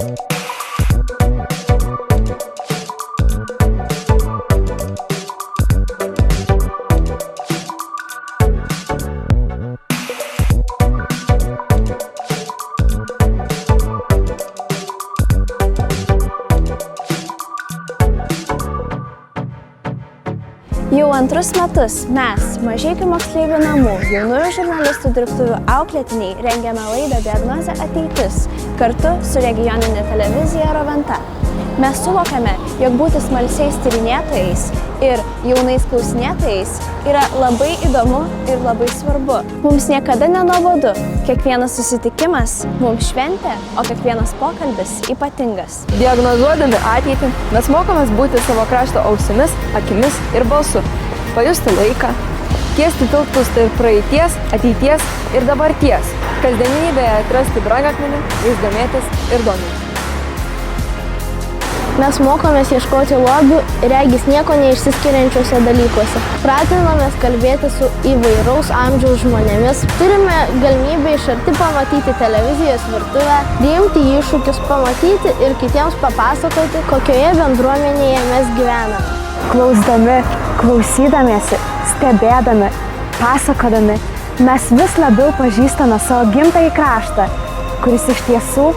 Jau antrus metus mes, Mažeikių moksleivių namų jaunųjų žurnalistų dirbtuvių auklėtiniai, rengiame laidą Diagnozė ateitis kartu su regionine televizija Roventa. Mes suvokiame, jog būti smalsiais tyrinėtojais ir jaunais klausinėtojais yra labai įdomu ir labai svarbu. Mums niekada nenuobodu, kiekvienas susitikimas mums šventė, o kiekvienas pokalbis ypatingas. Diagnozuodami ateitį, mes mokomės būti savo krašto ausimis, akimis ir balsu, pajusti laiką, tiesti tiltus tarp praeities, ateities ir dabarties, kasdienybėje atrasti brangakmenį, jais domėtis ir domintis. Mes mokomės ieškoti lobių, regis nieko neišsiskiriančiuose dalykuose. Pratinamės kalbėti su įvairaus amžiaus žmonėmis. Turime galimybę iš arti pamatyti televizijos virtuvę, priimti iššūkius, pamatyti ir kitiems papasakoti, kokioje bendruomenėje mes gyvename. Klausdami, klausydamiesi, stebėdami, pasakodami, mes vis labiau pažįstame savo gimtąjį kraštą, kuris iš tiesų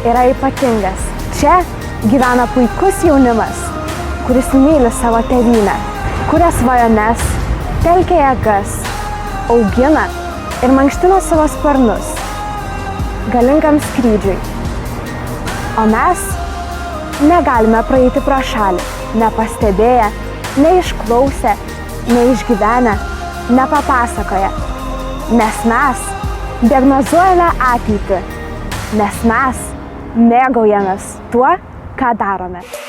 yra ypatingas. Čia gyvena puikus jaunimas, kuris myli savo tėvynę, kuria svajones, telkia jėgas, augina ir mankština savo sparnus galingam skrydžiui. O mes negalime praeiti pro šalį, nepastebėję, neišklausę, neišgyvenę, nepapasakoję, nes mes diagnozuojame ateitį, nes mes mėgaujamės tuo, ką darome.